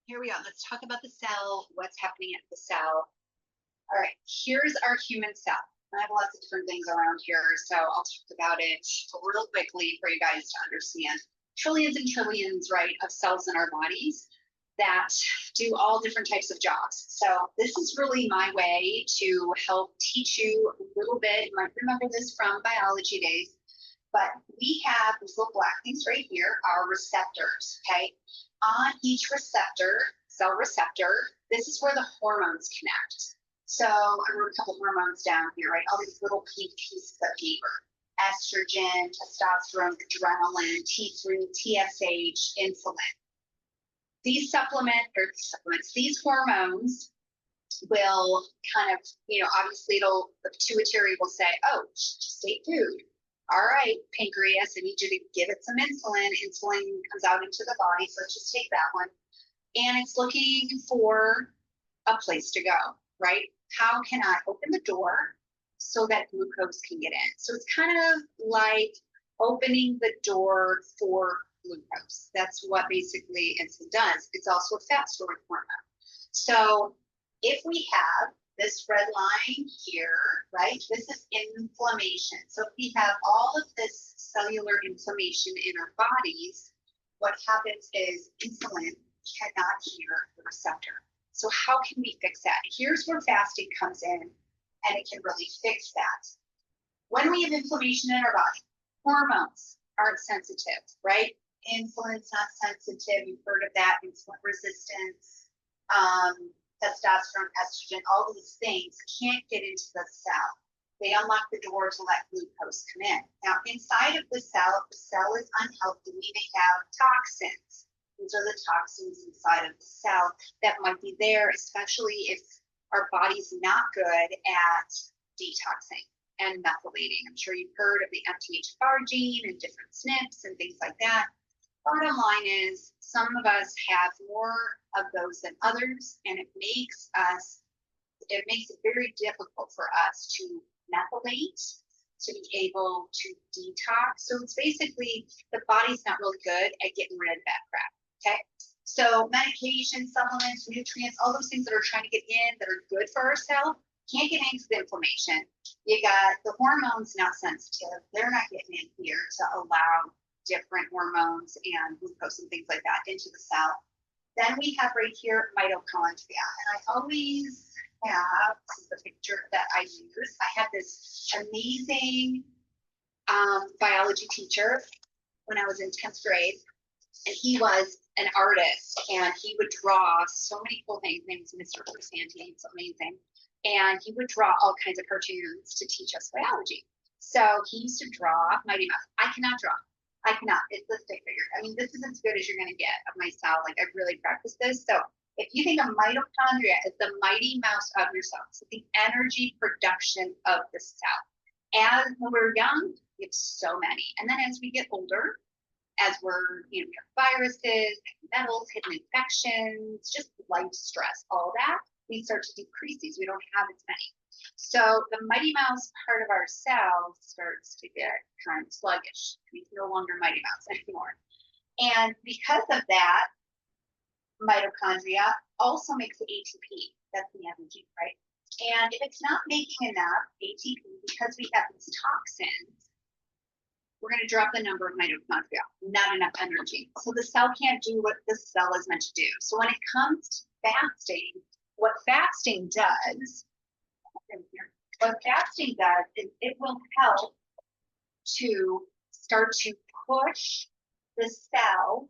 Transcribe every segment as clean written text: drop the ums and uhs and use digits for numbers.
Here we go. Let's talk about the cell, what's happening at the cell. All right, here's our human cell. I have lots of different things around here, so I'll talk about it real quickly for you guys to understand. Trillions and trillions, right, of cells in our bodies that do all different types of jobs. So this is really my way to help teach you a little bit. You might remember this from biology days, but we have these little black things right here, our receptors, okay? On each receptor, cell receptor, this is where the hormones connect. So I wrote a couple hormones down here, right? All these little pink pieces of paper. Estrogen, testosterone, adrenaline, T3, TSH, insulin. These these hormones will kind of, obviously the pituitary will say, oh, just ate food. All right, pancreas, I need you to give it some insulin. Insulin comes out into the body, so let's just take that one. And it's looking for a place to go, right? How can I open the door so that glucose can get in? So it's kind of like opening the door for glucose. That's what basically insulin does. It's also a fat storage hormone. So if we have this red line here, right, this is inflammation. So if we have all of this cellular inflammation in our bodies, what happens is insulin cannot hear the receptor. So how can we fix that? Here's where fasting comes in, and it can really fix that. When we have inflammation in our body, hormones aren't sensitive, right? Insulin's not sensitive. You've heard of that, insulin resistance, testosterone, estrogen, all these things can't get into the cell. They unlock the door to let glucose come in. Now, inside of the cell, if the cell is unhealthy, we may have toxins. These are the toxins inside of the cell that might be there, especially if our body's not good at detoxing and methylating. I'm sure you've heard of the MTHFR gene and different SNPs and things like that. Bottom line is, some of us have more of those than others, and it makes it very difficult for us to methylate, to be able to detox. So it's basically the body's not really good at getting rid of that crap. Okay, so medication, supplements, nutrients, all those things that are trying to get in that are good for our cell can't get into the inflammation. You got the hormones not sensitive. They're not getting in here to allow different hormones and glucose and things like that into the cell. Then we have right here mitochondria. And I always have, this is the picture that I use. I had this amazing biology teacher when I was in 10th grade. And he was an artist, and he would draw so many cool things. His name was Mr. Crisanti. It's amazing. And he would draw all kinds of cartoons to teach us biology. So he used to draw Mighty Mouse. I cannot draw. I cannot. It's a stick figure. I mean, this is as good as you're going to get of my cell. Like, I've really practiced this. So if you think of mitochondria as the mighty mouse of your cell, so the energy production of the cell. As when we're young, we have so many. And then as we get older, as we're, we have viruses, metals, hidden infections, just life stress, all that, we start to decrease these. We don't have as many. So the mighty mouse part of our cell starts to get kind of sluggish. It's no longer mighty mouse anymore. And because of that, mitochondria also makes the ATP. That's the energy, right? And if it's not making enough ATP because we have these toxins, we're going to drop the number of mitochondria, not enough energy. So the cell can't do what the cell is meant to do. So when it comes to fasting, what fasting does is it will help to start to push the cell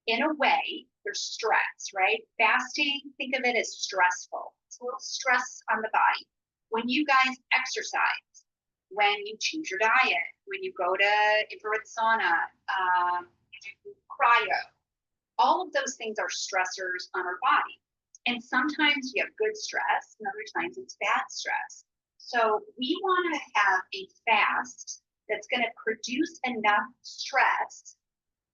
in a way. There's stress, right? Fasting, think of it as stressful. It's a little stress on the body. When you guys exercise, when you choose your diet, when you go to infrared sauna, cryo, all of those things are stressors on our body. And sometimes you have good stress, and other times it's bad stress. So we want to have a fast that's going to produce enough stress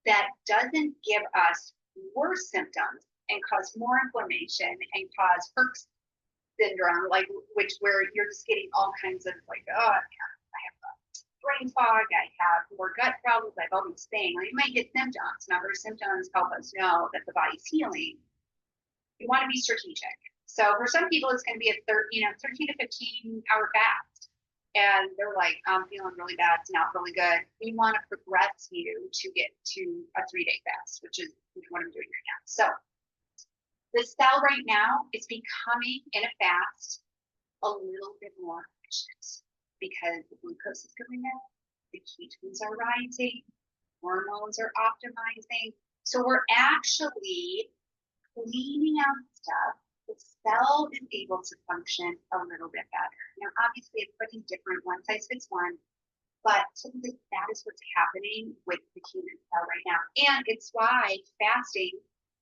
that doesn't give us worse symptoms and cause more inflammation and cause Herx syndrome, where you're just getting all kinds of I have brain fog, I have more gut problems, I have all these things. You might get symptoms. Now, those symptoms help us know that the body's healing. You want to be strategic. So for some people, it's going to be a 13 to 15 hour fast. And they're like, I'm feeling really bad. It's not really good. We want to progress you to get to a 3-day fast, which is what I'm doing right now. So the cell right now is becoming in a fast a little bit more efficient because the glucose is going up, the ketones are rising, hormones are optimizing. So we're actually cleaning out stuff. The cell is able to function a little bit better. Now, obviously, it's pretty different, one size fits one, but typically that is what's happening with the human cell right now. And it's why fasting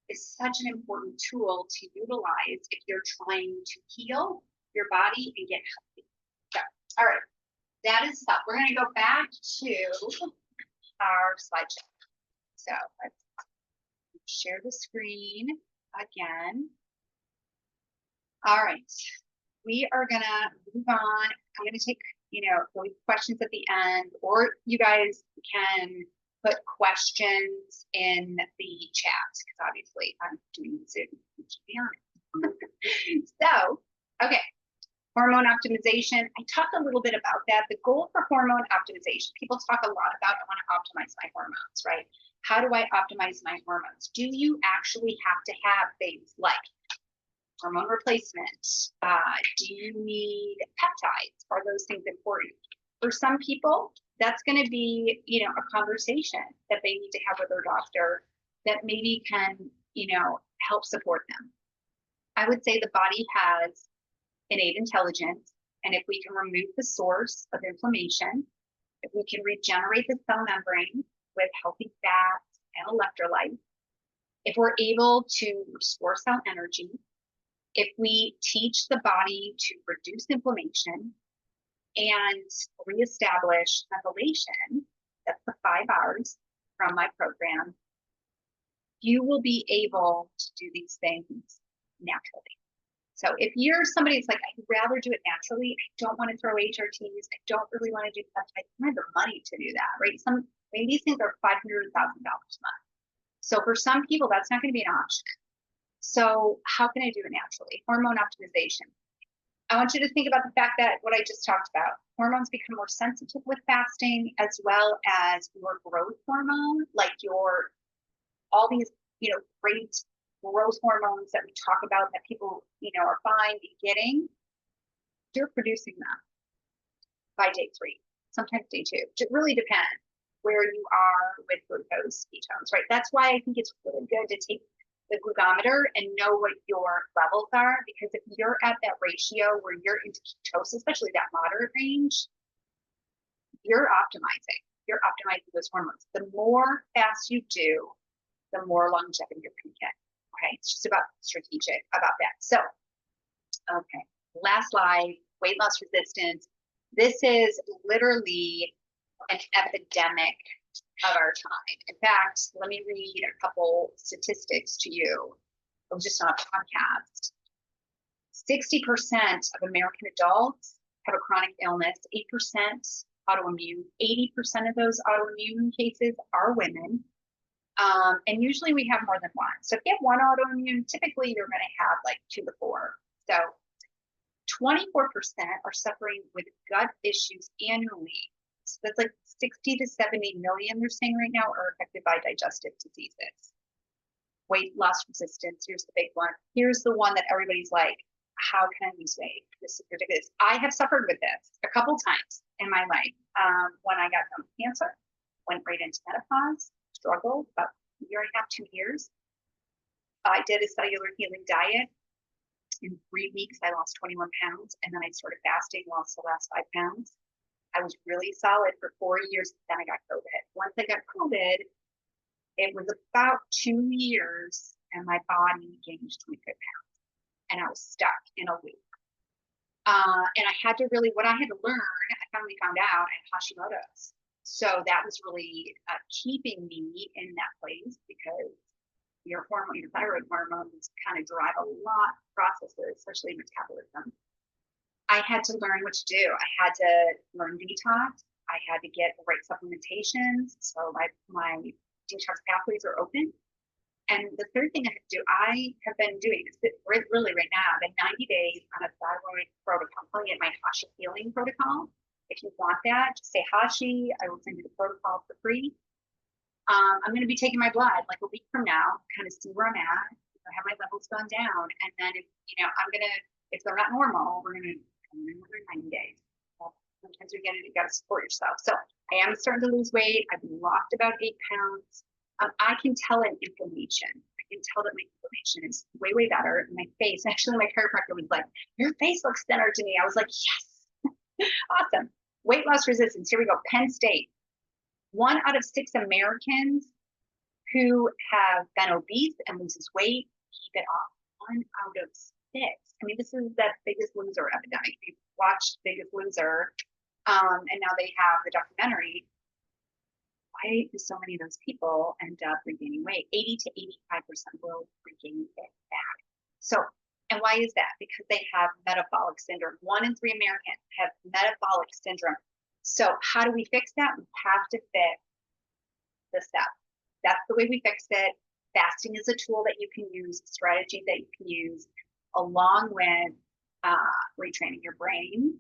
is such an important tool to utilize if you're trying to heal your body and get healthy. So, all right, that is stuff. We're going to go back to our slideshow. So let's share the screen again. All right, we are gonna move on. I'm gonna take, questions at the end, or you guys can put questions in the chat, because obviously I'm doing Zoom, to be honest. So, okay, hormone optimization. I talked a little bit about that. The goal for hormone optimization, people talk a lot about, I wanna optimize my hormones, right? How do I optimize my hormones? Do you actually have to have things like hormone replacement? Do you need peptides? Are those things important? For some people, that's going to be, a conversation that they need to have with their doctor that maybe can, help support them. I would say the body has innate intelligence, and if we can remove the source of inflammation, if we can regenerate the cell membrane with healthy fats and electrolytes, if we're able to restore cell energy, if we teach the body to reduce inflammation and reestablish methylation, that's the 5 R's from my program, you will be able to do these things naturally. So if you're somebody that's like, I'd rather do it naturally, I don't want to throw HRTs, I don't really want to do peptides, I don't have the money to do that, right? These things are $500,000 a month. So for some people, that's not going to be an option. So how can I do it naturally? Hormone optimization. I want you to think about the fact that what I just talked about, hormones become more sensitive with fasting, as well as your growth hormone, like all these, great growth hormones that we talk about that people, are fine getting. You're producing them by day 3, sometimes day 2. It really depends where you are with glucose ketones, right? That's why I think it's really good to take the glucometer and know what your levels are, because if you're at that ratio where you're into ketosis, especially that moderate range, you're optimizing those hormones. The more fast you do, the more longevity you're going to get. Okay, it's just about strategic about that. So, okay, last slide, weight loss resistance. This is literally an epidemic of our time. In fact, let me read a couple statistics to you. I was just on a podcast. 60% of American adults have a chronic illness, 8% autoimmune. 80% of those autoimmune cases are women. And usually we have more than one. So if you have one autoimmune, typically you're going to have like 2 to 4. So 24% are suffering with gut issues annually. So that's like 60 to 70 million, they're saying right now, are affected by digestive diseases. Weight loss resistance, here's the big one. Here's the one that everybody's like, how can I lose weight? This is ridiculous. I have suffered with this a couple times in my life. When I got cancer, went right into menopause, struggled about a year and a half, 2 years. I did a cellular healing diet. In 3 weeks, I lost 21 pounds, and then I started fasting, lost the last 5 pounds. I was really solid for 4 years, then I got COVID. Once I got COVID, it was about 2 years, and my body gained 25 pounds, and I was stuck in a loop. And I had to really, what I had to learn, I finally found out, I had Hashimoto's. So that was really keeping me in that place, because your thyroid hormones kind of drive a lot of processes, especially metabolism. I had to learn what to do. I had to learn detox. I had to get the right supplementations. So my detox pathways are open. And the third thing I have to do, I have been doing this really right now, I've been 90 days on a thyroid protocol, I'm calling it my Hashi healing protocol. If you want that, just say Hashi, I will send you the protocol for free. I'm going to be taking my blood like a week from now, kind of see where I'm at, have my levels gone down. And then if, if they're not normal, we're going to come in another 90 days. Sometimes you got to support yourself. So I am starting to lose weight. I've lost about 8 pounds. I can tell an inflammation. I can tell that my inflammation is way better. My face, actually, my chiropractor was like, "Your face looks thinner to me." I was like, "Yes, awesome." Weight loss resistance. Here we go. Penn State. 1 out of 6 Americans who have been obese and loses weight keep it off. 1 out of 6. I mean, this is that Biggest Loser epidemic. We've watched Biggest Loser, and now they have the documentary. Why do so many of those people end up regaining weight? 80 to 85% will regain it back. So, and why is that? Because they have metabolic syndrome. 1 in 3 Americans have metabolic syndrome. So how do we fix that? We have to fix the steps. That's the way we fix it. Fasting is a tool that you can use, a strategy that you can use, along with retraining your brain.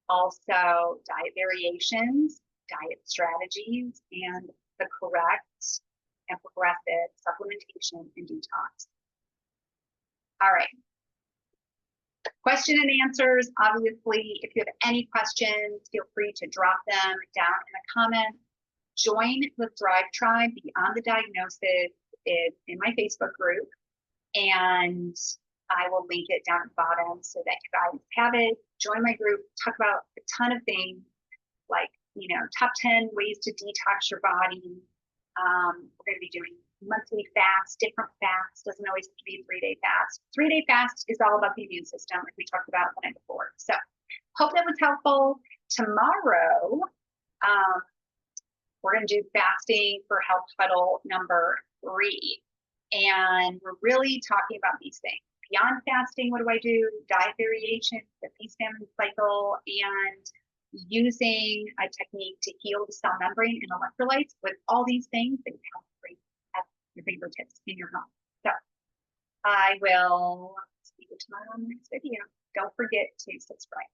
Also, diet variations, diet strategies, and the correct and progressive supplementation and detox. All right. Question and answers. Obviously, if you have any questions, feel free to drop them down in the comments. Join the Thrive Tribe Beyond the Diagnosis in my Facebook group, and I will link it down at the bottom so that you guys have it. Join my group, talk about a ton of things like, top 10 ways to detox your body. We're going to be doing monthly fasts, different fasts, doesn't always have to be a 3-day fast. 3-day fast is all about the immune system, like we talked about the night before. So hope that was helpful. Tomorrow, we're going to do fasting for Health Huddle number 3. And we're really talking about these things. Beyond fasting, what do I do? Diet variation, the feast-famine cycle, and using a technique to heal the cell membrane and electrolytes with all these things that you have at your fingertips in your home. So I will see you tomorrow on the next video. Don't forget to subscribe.